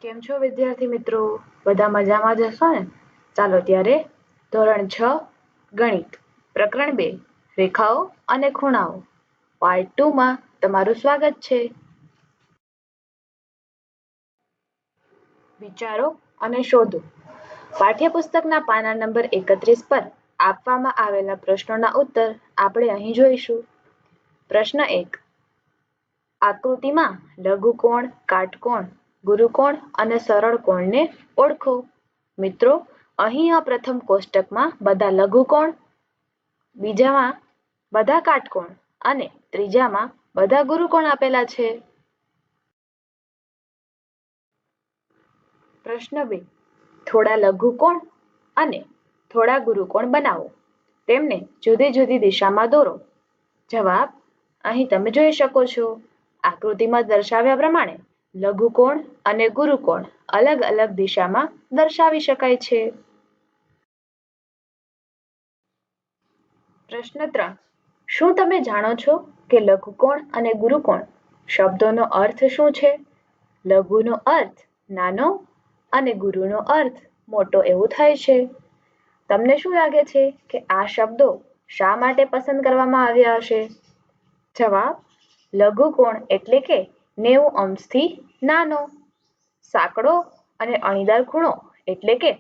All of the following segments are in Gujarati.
કેમ છો વિદ્યાર્થી મિત્રો? બધા મજામાં જ હશો ને? ચાલો ત્યારે ધોરણ 6 ગણિત પ્રકરણ 2 રેખાઓ અને ખૂણાઓ પાર્ટ 2 માં તમારું સ્વાગત છે. વિચારો અને શોધો. પાઠ્યપુસ્તકના પાના નંબર 31 પર આપવામાં આવેલા પ્રશ્નોના ઉત્તર આપણે અહીં જોઈશું. પ્રશ્ન 1. આકૃતિમાં લઘુકોણ, કાટકોણ, ગુરુકોણ અને સરળ કોણને ઓળખો. મિત્રો, અહીં આ પ્રથમ કોષ્ટકમાં બધા લઘુકોણ, બીજામાં બધા કાટકોણ અને ત્રીજામાં બધા ગુરુકોણ આપેલા છે. પ્રશ્ન 2. થોડા લઘુકોણ અને થોડા ગુરુકોણ બનાવો. તેમને જુદી જુદી દિશામાં દોરો. જવાબ અહીં તમે જોઈ શકો છો. આકૃતિમાં દર્શાવ્યા પ્રમાણે લઘુકોણ અને ગુરુકોણ અલગ અલગ દિશામાં દર્શાવી શકાય છે. પ્રશ્ન 3. શું તમે જાણો છો કે લઘુકોણ અને ગુરુકોણ શબ્દોનો અર્થ શું છે? લઘુનો અર્થ નાનો અને ગુરુનો અર્થ મોટો એવું થાય છે. તમને શું લાગે છે કે આ શબ્દો શા માટે પસંદ કરવામાં આવ્યા હશે? જવાબ લઘુકોણ એટલે કે 90 અંશથી નાનો, સાંકડો અને અણીદાર ખૂણો એટલે કે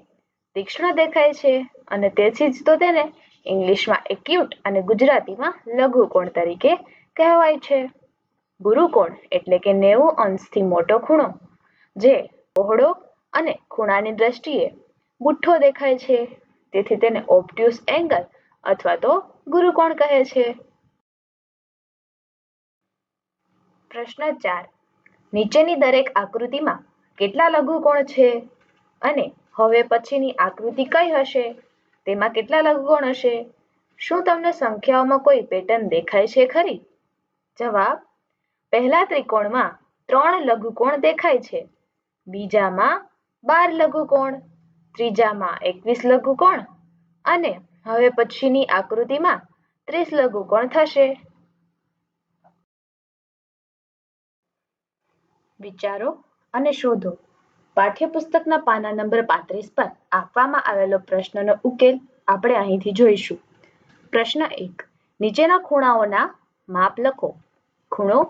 તીક્ષ્ણ દેખાય છે અને તેથી જ તો તેને ઇંગ્લિશમાં એક્યુટ અને ગુજરાતીમાં લઘુકોણ તરીકે કહેવાય છે. ગુરુકોણ એટલે કે 90 અંશથી મોટો ખૂણો જે પહોળો અને ખૂણાની દ્રષ્ટિએ બુઠ્ઠો દેખાય છે, તેથી તેને ઓબ્ટ્યુસ એંગલ અથવા તો ગુરુકોણ કહે છે. પ્રશ્ન 4. નીચેની દરેક આકૃતિમાં કેટલા લઘુકોણ છે અને હવે પછીની આકૃતિ કઈ હશે તેમાં કેટલા લઘુકોણ હશે? શું તમને સંખ્યાઓમાં કોઈ પેટર્ન દેખાય છે ખરી? જવાબ પહેલા ત્રિકોણમાં 3 લઘુકોણ દેખાય છે, બીજામાં 12 લઘુકોણ, ત્રીજામાં 21 લઘુકોણ અને હવે પછીની આકૃતિમાં 30 લઘુકોણ થશે. વિચારો અને શોધો. પાઠ્યપુસ્તકના પાના નંબર 35 પર આપવામાં આવેલો પ્રશ્નનો ઉકેલ આપણે અહીંથી જોઈશું. પ્રશ્ન 1. નીચેના ખૂણાઓના માપ લખો. ખૂણો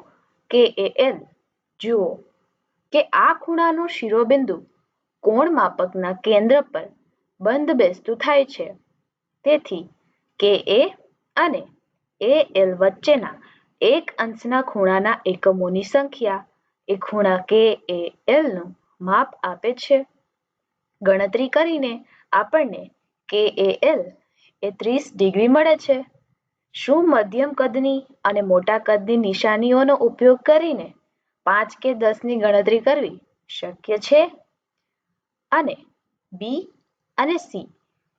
KAL. જુઓ કે આ ખૂણાનું શિરોબિંદુ કોણ માપકના કેન્દ્ર પર બંધબેસતું થાય છે. તેથી KA અને AL વચ્ચેના એક અંશના ખૂણાના એકમોની સંખ્યા એ ખૂણા KALનું માપ આપે છે. ગણતરી કરીને આપણને KAL એ 30 ડિગ્રી મળે છે. શું મધ્યમ કદની અને મોટા કદની નિશાનીઓનો ઉપયોગ કરીને 5 કે 10ની ગણતરી કરવી શક્ય છે? અને B અને C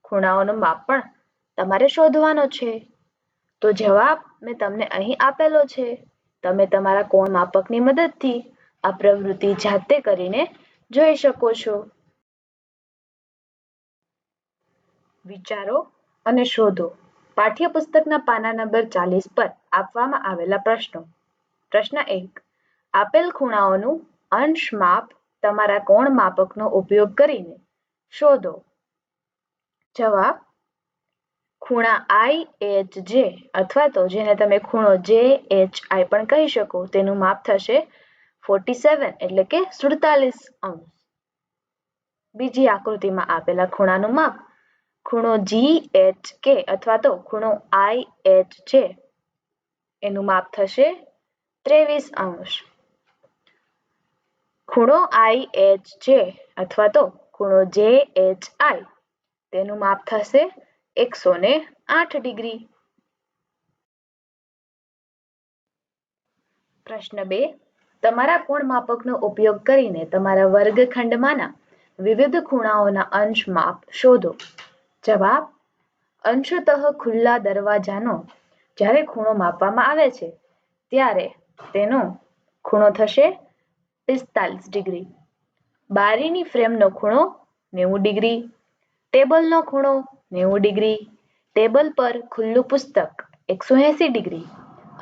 ખૂણાઓનો માપ પણ તમારે શોધવાનો છે. તો જવાબ મેં તમને અહીં આપેલો છે. તમે તમારા કોણ માપકની મદદથી આ પ્રવૃત્તિ જાતે કરીને જોઈ શકો છો. વિચારો અને શોધો. પાઠ્યપુસ્તકના પાના નંબર 40 પર આપવામાં આવેલા પ્રશ્નો. પ્રશ્ન 1. આપેલ ખૂણાઓનું અંશ માપ તમારા કોણ માપકનો ઉપયોગ કરીને શોધો. જવાબ ખૂણા IHJ અથવા તો જેને તમે ખૂણો JHI પણ કહી શકો તેનું માપ થશે 47 એટલે કે 47 અંશ. બીજી આકૃતિમાં આપેલા ખૂણાનું માપ ખૂણો GHK અથવા તો ખૂણો IHJ એનું માપ થશે 23 અંશ. ખૂણો IHJ અથવા તો ખૂણો JHI તેનું માપ થશે 108 ડિગ્રી. પ્રશ્ન 2. તમારા કોણ માપકનો ઉપયોગ કરીને તમારા વર્ગખંડમાંના વિવિધ ખૂણાઓના અંશ માપ શોધો. જવાબ અંશતઃ ખુલ્લા દરવાજાનો જ્યારે ખૂણો માપવામાં આવે છે ત્યારે તેનો ખૂણો થશે 45 ડિગ્રી. બારીની ફ્રેમનો ખૂણો 90 ડિગ્રી, ટેબલનો ખૂણો 90 ડિગ્રી, ટેબલ પર ખુલ્લું પુસ્તક 180 ડિગ્રી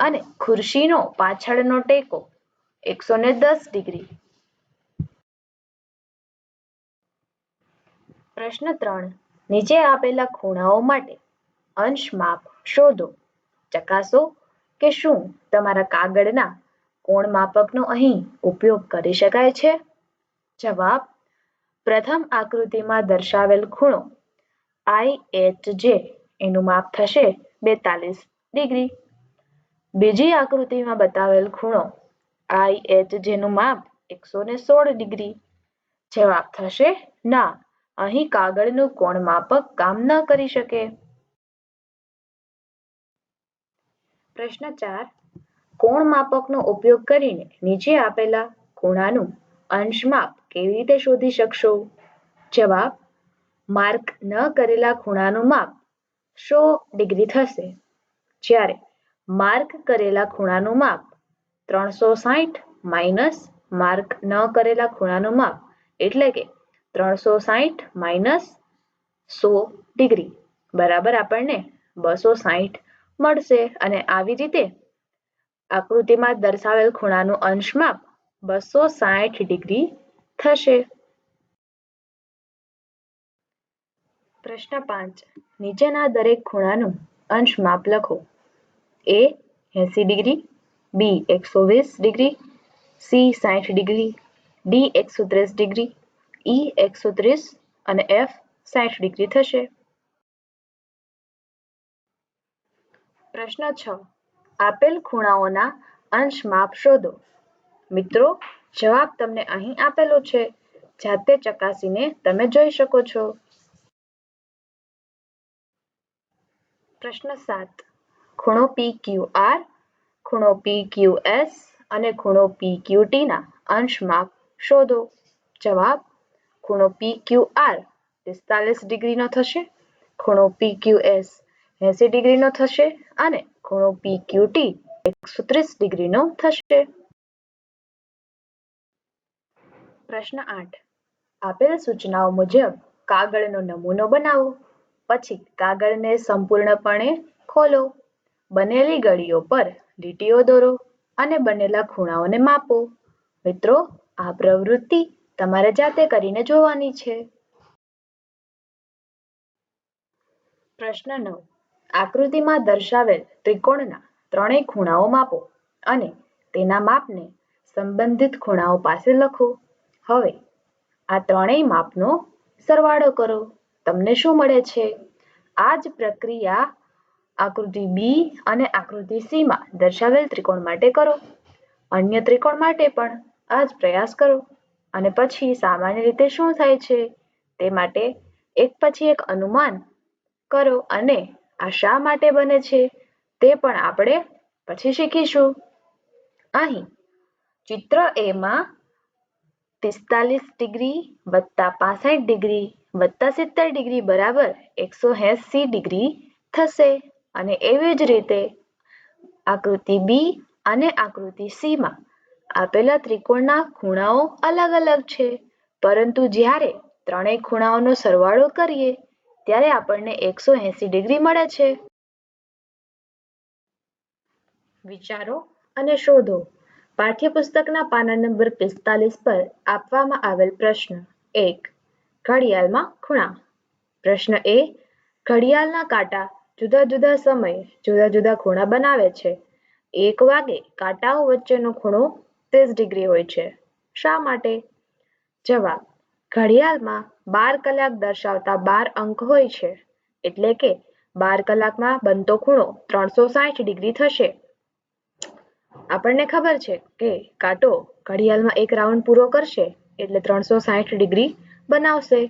અને ખુરશીનો પાછળનો ટેકો 110 ડિગ્રી. પ્રશ્ન 3. નીચે આપેલા ખૂણાઓ માટે અંશ માપ શોધો. ચકાસો કે શું તમારા કાગળના કોણ માપકનો અહીં ઉપયોગ કરી શકાય છે? જવાબ. પ્રથમ આકૃતિમાં દર્શાવેલ ખૂણો IHJ એનું માપ થશે 42 ડિગ્રી. બીજી આકૃતિમાં બતાવેલ ખૂણો IHJ નું માપ 116 ડિગ્રી. જવાબ થશે ના, અહીં કાગળનું કોણ માપક કામ ન કરી શકે. પ્રશ્ન 4. કોણ માપકનો ઉપયોગ કરીને નીચે આપેલા ખૂણાનું અંશ માપ કેવી રીતે શોધી શકશો? જવાબ. માર્ક ન કરેલા ખૂણાનું માપ 100 ડિગ્રી થશે, જ્યારે માર્ક કરેલા ખૂણાનું માપ 360 માઇનસ માર્ક ન કરેલા ખૂણાનું માપ એટલે કે 360 માઇનસ 100 ડિગ્રી બરાબર આપણને 260 મળશે. અને આવી રીતે આકૃતિમાં દર્શાવેલ ખૂણાનું અંશ માપ 260 ડિગ્રી થશે. પ્રશ્ન 5. નીચેના દરેક ખૂણાનું અંશ માપ લખો. A 80 degree, B 120 degree, C 60 degree, D 130 degree, E 130 અને F 60 ડિગ્રી થશે. પ્રશ્ન 6. આપેલ ખૂણાઓના અંશ માપ શોધો. મિત્રો, જવાબ તમને અહીં આપેલો છે. જાતે ચકાસીને તમે જોઈ શકો છો. પ્રશ્ન 7. ખૂણો PQR, ખૂણો PQS અને ખૂણો PQT ના અંશ માપ શોધો. જવાબ. ખૂણો PQR 45 ડિગ્રીનો થશે, ખૂણો PQS 80 ડિગ્રીનો થશે અને ખૂણો PQT 130 ડિગ્રીનો થશે. પ્રશ્ન 8. આપેલ સૂચનાઓ મુજબ કાગળનો નમૂનો બનાવો. પછી કાગળને સંપૂર્ણપણે ખોલો. બનેલી ગળીઓ પર લીટીઓ દોરો અને બનેલા ખૂણાઓને માપો. મિત્રો, આ પ્રવૃત્તિ તમારે જાતે કરીને જોવાની છે. પ્રશ્ન 9. આકૃતિમાં દર્શાવેલ ત્રિકોણના ત્રણેય ખૂણાઓ માપો અને તેના માપને સંબંધિત ખૂણાઓ પાસે લખો. હવે આ ત્રણેય માપનો સરવાળો કરો. તમને શું મળે છે? આ જ પ્રક્રિયા આકૃતિ B અને આકૃતિ C માં દર્શાવેલ ત્રિકોણ માટે કરો. અન્ય ત્રિકોણ માટે પણ આ જ પ્રયાસ કરો અને પછી સામાન્ય રીતે શું થાય છે તે માટે એક પછી એક અનુમાન કરો અને આ શા માટે બને છે તે પણ આપણે પછી શીખીશું. અહીં ચિત્ર A માં 45 ડિગ્રી વત્તા 65 ડિગ્રી વત્તા 70 ડિગ્રી બરાબર 180 ડિગ્રી થશે. અને એવી જ રીતે આકૃતિ B અને આકૃતિ C માં આપેલા ત્રિકોણના ખૂણાઓ અલગ અલગ છે, પરંતુ જ્યારે ત્રણેય ખૂણાઓનો સરવાળો કરીએ ત્યારે આપણને 180 ડિગ્રી મળે છે. વિચારો અને શોધો. પાઠ્યપુસ્તકના પાના નંબર 45 પર આપવામાં આવેલ પ્રશ્ન. 1. ઘડિયાળમાં ખૂણા. પ્રશ્ન A. ઘડિયાળના કાંટા જુદા જુદા સમયે જુદા જુદા ખૂણા બનાવે છે. 1 વાગે કાંટાઓ વચ્ચેનો ખૂણો 30 ડિગ્રી હોય છે. શા માટે? જવાબ. ઘડિયાળમાં 12 કલાક દર્શાવતા 12 અંક હોય છે, એટલે કે 12 કલાકમાં બનતો ખૂણો 360 ડિગ્રી થશે. આપણને ખબર છે કે કાંટો ઘડિયાળમાં એક રાઉન્ડ પૂરો કરશે એટલે 360 ડિગ્રી બનાવશે.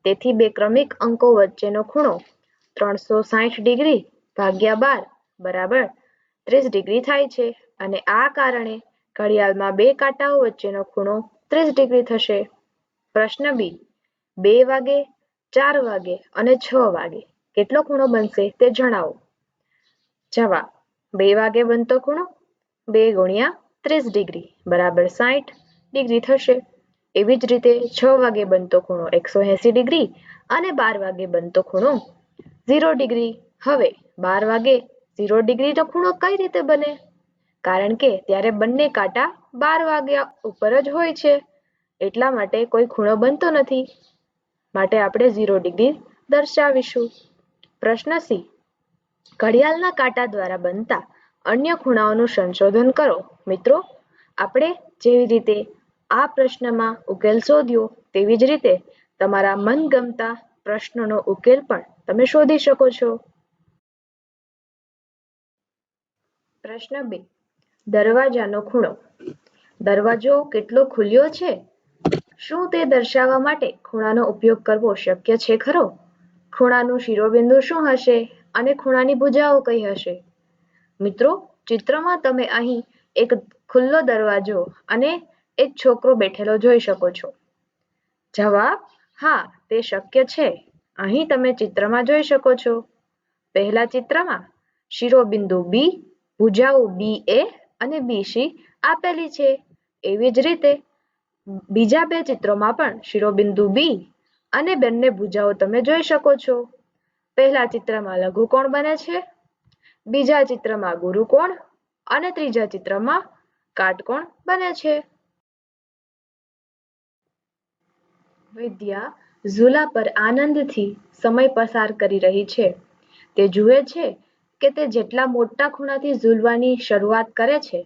તેથી બે ક્રમિક અંકો વચ્ચેનો ખૂણો 360 ડિગ્રી ભાગ્યા 12 બરાબર 30 ડિગ્રી થાય છે. અને આ કારણે ઘડિયાળમાં બે કાંટાઓ વચ્ચેનો ખૂણો 30 ડિગ્રી થશે. પ્રશ્ન B. 2 વાગે, 4 વાગે અને 6 વાગે કેટલો ખૂણો બનશે તે જણાવો. જવાબ. 2 વાગે બનતો ખૂણો 2 ગુણ્યા 30 ડિગ્રી બરાબર 60 ડિગ્રી થશે. એવી જ રીતે 6 વાગે બનતો ખૂણો 180 ડિગ્રી અને 12 વાગે બનતો ખૂણો 0 ડિગ્રી. હવે 12 વાગે 0 ડિગ્રીનો ખૂણો કઈ રીતે બને? કારણ કે ત્યારે બંને કાંટા 12 વાગ્યા ઉપર જ હોય છે, એટલા માટે કોઈ ખૂણો બનતો નથી. માટે આપણે 0 ડિગ્રી દર્શાવીશું. પ્રશ્ન સી. ઘડિયાળના કાંટા દ્વારા બનતા અન્ય ખૂણાઓનું સંશોધન કરો. મિત્રો, આપણે જેવી રીતે આ પ્રશ્નમાં ઉકેલ શોધ્યો તેવી જ રીતે તમારા મનગમતા પ્રશ્નનો ઉકેલ પણ તમે શોધી શકો છો. પ્રશ્ન 2. દરવાજાનો ખૂણો. દરવાજો કેટલો ખુલ્યો છે? શું તે દર્શાવવા માટે ખૂણાનો ઉપયોગ કરવો શક્ય છે ખરો? ખૂણાનું શિરોબિંદુ શું હશે અને ખૂણાની ભુજાઓ કઈ હશે? મિત્રો, ચિત્રમાં તમે અહીં એક ખુલ્લો દરવાજો અને એક છોકરો બેઠેલો જોઈ શકો છો. જવાબ: હા, તે શક્ય છે. અહીં તમે ચિત્રમાં જોઈ શકો છો. પહેલા ચિત્રમાં શિરોબિંદુ બી, ભુજાઓ BA અને BC આપેલી છે. એવી જ રીતે બીજા બે ચિત્રોમાં પણ શિરોબિંદુ બી અને બંને ભુજાઓ તમે જોઈ શકો છો. પહેલા ચિત્રમાં લઘુકોણ બને છે, બીજા ચિત્રમાં ગુરુકોણ અને ત્રીજા ચિત્રમાં કાટકોણ બને છે. વિદ્યા ઝૂલા પર આનંદથી સમય પસાર કરી રહી છે. તે જુએ છે કે તે જેટલા મોટા ખૂણાથી ઝૂલવાની શરૂઆત કરે છે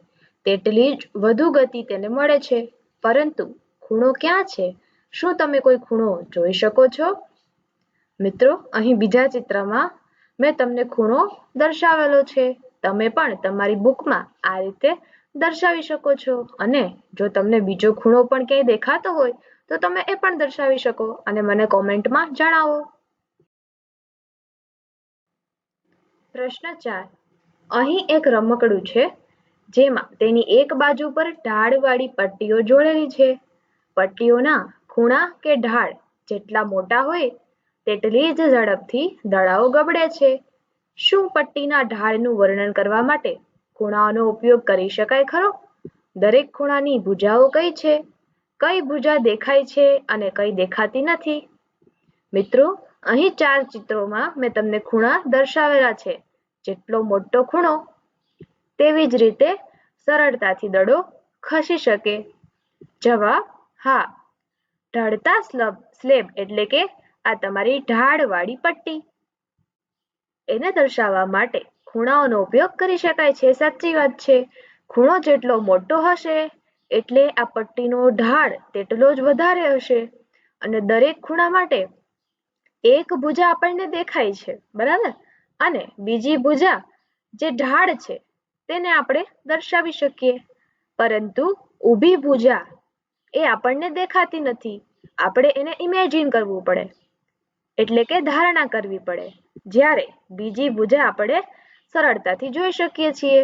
તેટલી જ વધુ ગતિ તેને મળે છે. પરંતુ ખૂણો ક્યાં છે? શું તમે કોઈ ખૂણો જોઈ શકો છો? મિત્રો, અહીં બીજા ચિત્રમાં મેં તમને ખૂણો દર્શાવેલો છે. તમે પણ તમારી બુકમાં આ રીતે દર્શાવી શકો છો. અને જો તમને બીજો ખૂણો પણ ક્યાંય દેખાતો હોય તો તમે એ પણ દર્શાવી શકો અને મને કોમેન્ટમાં જણાવો. પ્રશ્ન 4. અહીં એક રમકડું છે જેમાં તેની એક બાજુ પર ઢાળવાળી પટ્ટીઓ જોડેલી છે. પટ્ટીઓના ખૂણા કે ઢાળ જેટલા મોટા હોય તેટલી જ ઝડપથી દડાઓ ગબડે છે. શું પટ્ટીના ઢાળનું વર્ણન કરવા માટે ખૂણાઓનો ઉપયોગ કરી શકાય ખરો? દરેક ખૂણાની ભુજાઓ કઈ છે? કઈ ભુજા દેખાય છે અને કઈ દેખાતી નથી? મિત્રો, અહીં 4 ચિત્રોમાં મેં તમને ખૂણા દર્શાવેલા છે. જેટલો મોટો ખૂણો તેવી જ રીતે સરળતાથી દડો ખસી શકે. જવાબ: હા. ઢળતા સ્લેબ એટલે કે આ તમારી ઢાળવાળી પટ્ટી, એને દર્શાવવા માટે ખૂણાઓનો ઉપયોગ કરી શકાય છે. સાચી વાત છે. ખૂણો જેટલો મોટો હશે એટલે આ પટ્ટીનો ઢાળ તેટલો જ વધારે હશે અને દરેક ખૂણા માટે એક ભુજા આપણને દેખાય છે, બરાબર? અને બીજી ભુજા જે ઢાળ છે તેને આપણે દર્શાવી શકીએ. પરંતુ ઊભી ભુજા એ આપણને દેખાતી નથી. આપણે એને ઇમેજિન કરવું પડે, એટલે કે ધારણા કરવી પડે. જ્યારે બીજી ભુજા આપણે સરળતાથી જોઈ શકીએ છીએ.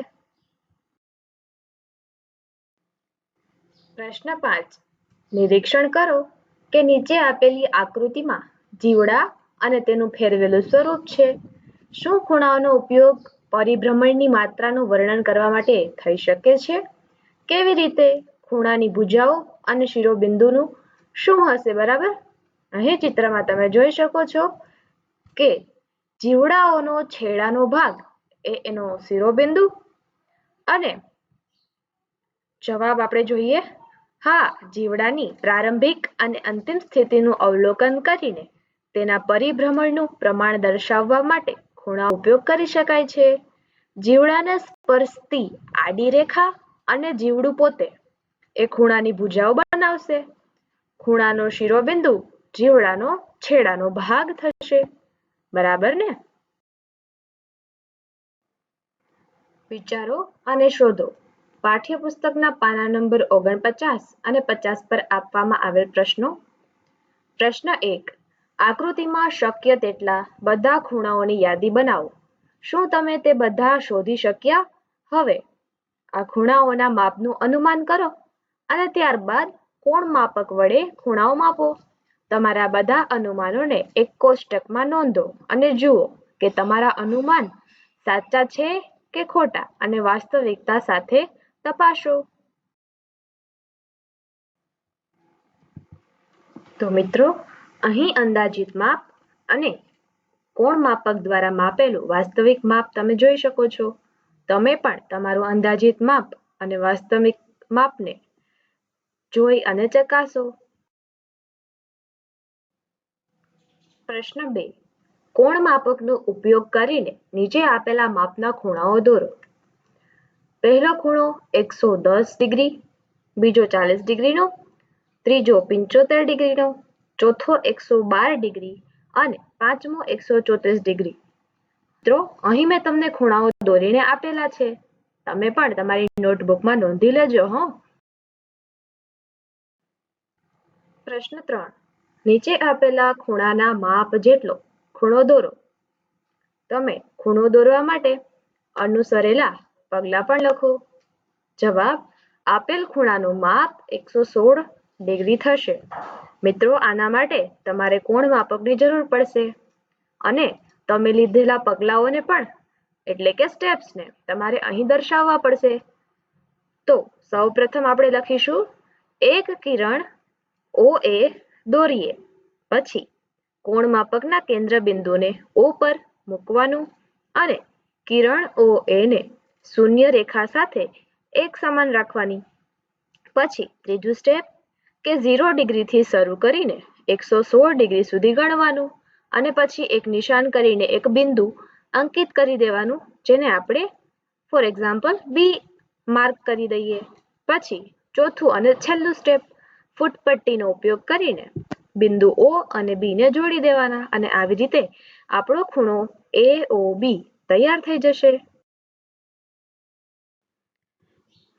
પ્રશ્ન 5. નિરીક્ષણ કરો કે નીચે આપેલી આકૃતિમાં જીવડા અને તેનું ફેરવેલું સ્વરૂપ છે. શું ખૂણાઓનો ઉપયોગ પરિભ્રમણની માત્રાનું વર્ણન કરવા માટે થઈ શકે છે? કેવી રીતે? ખૂણાની ભુજાઓ અને શિરોબિંદુનું શું હશે, બરાબર? અહીં ચિત્રમાં તમે જોઈ શકો છો કે જીવડાઓનો છેડાનો ભાગ એ એનો શિરોબિંદુ અને જવાબ આપણે જોઈએ. હા, જીવડાની પ્રારંભિક અને અંતિમ સ્થિતિનું અવલોકન કરીને તેના પરિભ્રમણનું પ્રમાણ દર્શાવવા માટે ખૂણા ઉપયોગ કરી શકાય છે. જીવડાને સ્પર્શતી આડી રેખા અને જીવડું પોતે એ ખૂણાની ભુજાઓ બનાવશે. ખૂણાનો શિરોબિંદુ જીવડાનો છેડાનો ભાગ થશે, બરાબર ને? વિચારો અને શોધો. પાઠ્યપુસ્તકના પાના નંબર 49 અને 50 પર આપવામાં આવેલ પ્રશ્નો. પ્રશ્ન 1. આકૃતિમાં શક્ય તેટલા બધા ખૂણાઓની યાદી બનાવો. શું તમે તે બધા શોધી શક્યા? હવે આ ખૂણાઓના માપનું અનુમાન કરો અને ત્યારબાદ કોણ માપક વડે ખૂણાઓ માપો. તમારા બધા અનુમાનોને એક કોષ્ટકમાં નોંધો અને જુઓ કે તમારા અનુમાન સાચા છે કે ખોટા અને વાસ્તવિકતા સાથે તપાસો. તો મિત્રો, અહીં અંદાજિત માપ અને કોણ માપક દ્વારા માપેલું વાસ્તવિક માપ તમે જોઈ શકો છો. તમે પણ તમારું અંદાજિત માપ અને વાસ્તવિક માપને જોઈ અને ચકાસો. પ્રશ્ન 2. કોણ માપકનો ઉપયોગ કરીને નીચે આપેલા માપના ખૂણાઓ દોરો. પહેલો ખૂણો 110 ડિગ્રી, બીજો 40 ડિગ્રીનો, ત્રીજો 75 ડિગ્રીનો, ચોથો 112 ડિગ્રી અને પાંચમો 134 ડિગ્રી. મિત્રો, અહીં મેં તમને ખૂણાઓ દોરીને આપેલા છે. તમે પણ તમારી નોટબુકમાં નોંધી લેજો હો. પ્રશ્ન 3. નીચે આપેલા ખૂણાના માપ જેટલો ખૂણો દોરો. તમે ખૂણો દોરવા માટે અનુસરેલા પગલાં પણ લખો. જવાબ: આપેલ ખૂણાનું માપ 116 ડિગ્રી થશે. મિત્રો, આના માટે તમારે કોણ માપકની જરૂર પડશે અને તમે લીધેલા પગલાઓને પણ એટલે કે સ્ટેપ્સને તમારે અહીં દર્શાવવા પડશે. તો સૌપ્રથમ આપણે લખીશું એક કિરણ OA દોરીએ. પછી કોણ માપકના કેન્દ્ર બિંદુને O પર મૂકવાનું અને કિરણ OA ને શૂન્ય રેખા સાથે એક સમાન રાખવાની. પછી ત્રીજું સ્ટેપ કે 0 ડિગ્રીથી શરૂ કરીને 116 ડિગ્રી સુધી ગણવાનું અને પછી એક નિશાન કરીને એક બિંદુ અંકિત કરી દેવાનું, જેને આપણે ફોર એક્ઝામ્પલ B માર્ક કરી દઈએ. પછી ચોથું અને છેલ્લું સ્ટેપ ફૂટપટ્ટીનો ઉપયોગ કરીને બિંદુ O અને B ને જોડી દેવાના અને આવી રીતે આપણો ખૂણો AOB તૈયાર થઈ જશે.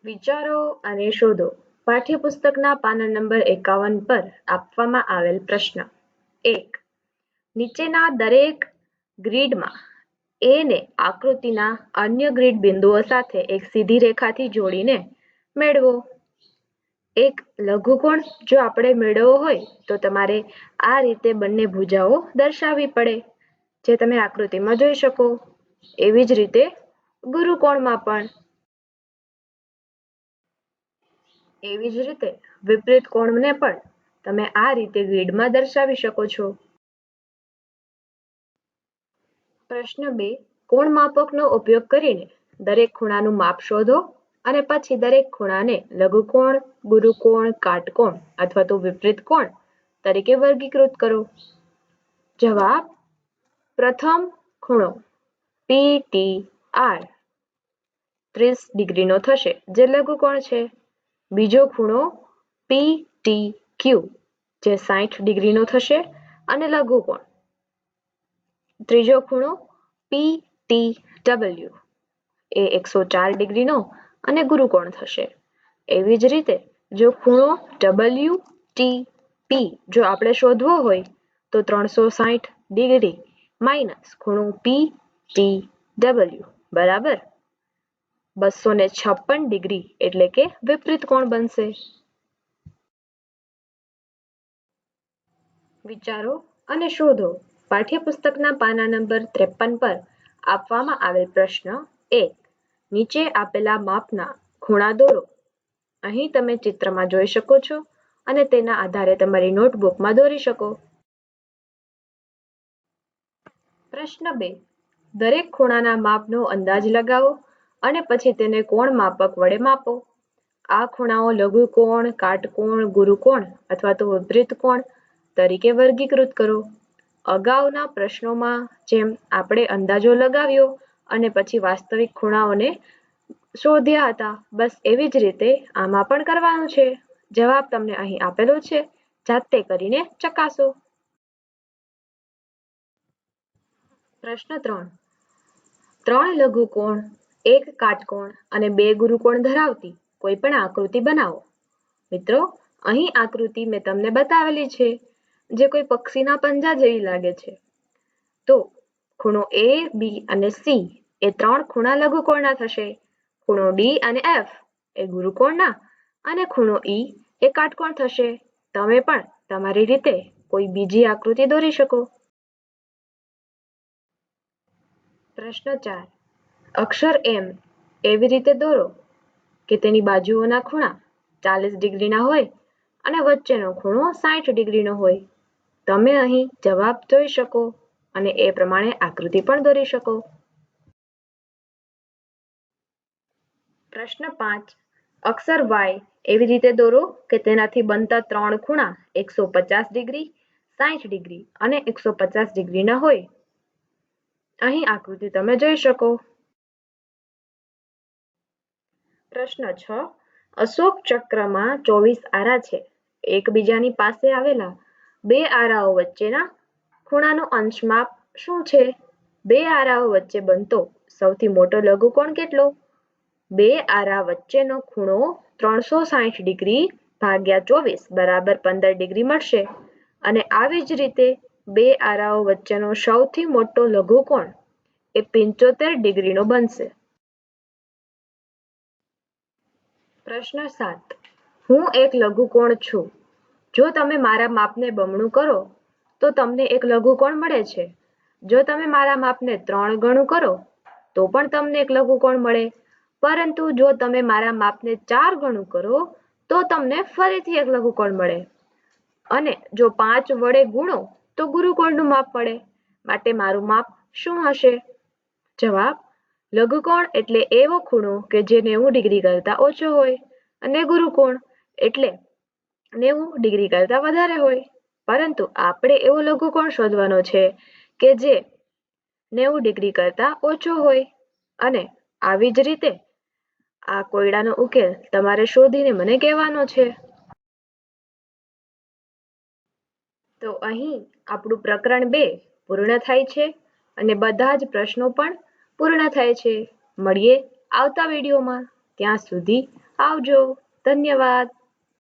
વિચારો અને શોધો. પાઠ્યપુસ્તકના પાના નંબર 51 પર આપવામાં આવેલ પ્રશ્ન. 1. નીચેના દરેક ગ્રીડમાં A ને આકૃતિના અન્ય ગ્રીડ બિંદુઓ સાથે એક સીધી રેખાથી જોડીને મેળવો. એક લઘુકોણ જો આપણે મેળવવો હોય તો તમારે આ રીતે બંને ભુજાઓ દર્શાવવી પડે, જે તમે આકૃતિમાં જોઈ શકો. એવી જ રીતે ગુરુકોણમાં પણ. એવી જ રીતે વિપરીત કોણને પણ તમે આ રીતે ગ્રીડમાં દર્શાવી શકો છો. પ્રશ્ન 2. કોણ માપકનો ઉપયોગ કરીને દરેક ખૂણાનું માપ શોધો અને પછી દરેક ખૂણાને લઘુકોણ, ગુરુકોણ, કાટકોણ અથવા તો વિપરીત કોણ તરીકે વર્ગીકૃત કરો. જવાબ: પ્રથમ ખૂણો PTR 30 ડિગ્રીનો થશે, જે લઘુકોણ છે. બીજો ખૂણો PTQ જે 60 ડિગ્રીનો થશે અને લઘુકોણ. ત્રીજો ખૂણો PTW એ 104 ડિગ્રીનો અને ગુરુકોણ થશે. એવી જ રીતે જો ખૂણો WTP જો આપણે શોધવો હોય તો 360 ડિગ્રી માઇનસ ખૂણો PTW બરાબર 256 ડિગ્રી એટલે કે વિપરીત કોણ બનશે. વિચારો અને શોધો. પાઠ્યપુસ્તકના પાના નંબર 53 પર આપવામાં આવેલ પ્રશ્ન 1. નીચે આપેલા માપના ખૂણા દોરો. અહીં તમે ચિત્રમાં જોઈ શકો છો અને તેના આધારે તમારી નોટબુકમાં દોરી શકો. પ્રશ્ન 2. દરેક ખૂણાના માપનો અંદાજ લગાવો અને પછી તેને કોણ માપક વડે માપો. આ ખૂણાઓ લઘુકોણ, કાટકોણ, ગુરુકોણ અથવા તો વિપરીત કોણ તરીકે વર્ગીકૃત કરો. અગાઉના પ્રશ્નોમાં જેમ આપણે અંદાજો લગાવ્યો અને પછી વાસ્તવિક ખૂણાઓને શોધ્યા હતા, બસ એવી જ રીતે આમાં પણ કરવાનું છે. જવાબ તમને અહીં આપેલો છે, જાતે કરીને ચકાસો. પ્રશ્ન 3. 3 લઘુકોણ, 1 કાટકોણ અને 2 ગુરુકોણ ધરાવતી કોઈ પણ આકૃતિ બનાવો. મિત્રો, અહીં આકૃતિ મેં તમને બતાવેલી છે, જે કોઈ પક્ષીના પંજા જેવી લાગે છે. તો ખૂણો A, B અને C એ 3 ખૂણા લઘુકોણના થશે. ખૂણો D અને F એ ગુરુકોણના અને ખૂણો E એ કાટકોણ થશે. તમે પણ તમારી રીતે કોઈ બીજી આકૃતિ દોરી શકો. પ્રશ્ન 4. અક્ષર M એવી રીતે દોરો કે તેની બાજુઓના ખૂણા 40 ડિગ્રીના હોય અને વચ્ચેનો ખૂણો 60 ડિગ્રીનો હોય. તમે અહીં જવાબ જોઈ શકો અને એ પ્રમાણે આકૃતિ પણ દોરી શકો. પ્રશ્ન 5. અક્ષર Y એવી રીતે દોરો કે તેનાથી બનતા 3 ખૂણા 150 ડિગ્રી, 60 ડિગ્રી અને 150 ડિગ્રીના હોય. અહીં આકૃતિ તમે જોઈ શકો. પ્રશ્ન 6. અશોક ચક્રમાં 24 આરા છે. એકબીજાની પાસે આવેલા બે આરાઓ વચ્ચેના ખૂણાનું અંશમાપ શું છે? બે આરાઓ વચ્ચે બનતો સૌથી મોટો લઘુકોણ કેટલો? બે આરા વચ્ચેનો ખૂણો 360 ડિગ્રી ભાગ્યા 24 બરાબર 15 ડિગ્રી મળશે. અને આવી જ રીતે બે આરાઓ વચ્ચેનો સૌથી મોટો લઘુકોણ એ 75 ડિગ્રીનો બનશે. પ્રશ્ન 7. હું એક લઘુકોણ છું. જો તમે મારા માપને બમણું કરો તો તમને એક લઘુકોણ મળે છે. જો તમે મારા માપને 3 ગણું કરો તો પણ તમને એક લઘુકોણ મળે. પરંતુ જો તમે મારા માપને 4 ગણું કરો તો તમને ફરીથી એક લઘુકોણ મળે. અને જો 5 વડે ગુણો તો ગુરુકોણનું માપ મળે. માટે મારું માપ શું હશે? જવાબ: લઘુકોણ એટલે એવો ખૂણો કે જે 90 ડિગ્રી કરતા ઓછો હોય અને ગુરુકોણ એટલે 90 ડિગ્રી કરતા વધારે હોય. પરંતુ આપણે એવો લઘુકોણ શોધવાનો છે કે જે 90 ડિગ્રી કરતા ઓછો હોય. અને આવી જ રીતે આ કોયડાનો ઉકેલ તમારે શોધીને મને કહેવાનો છે. તો અહીં આપણું પ્રકરણ 2 પૂર્ણ થાય છે અને બધા જ પ્રશ્નો પણ પૂર્ણ થાય છે. મળીએ આવતા વિડીયોમાં. ત્યાં સુધી આવજો. ધન્યવાદ.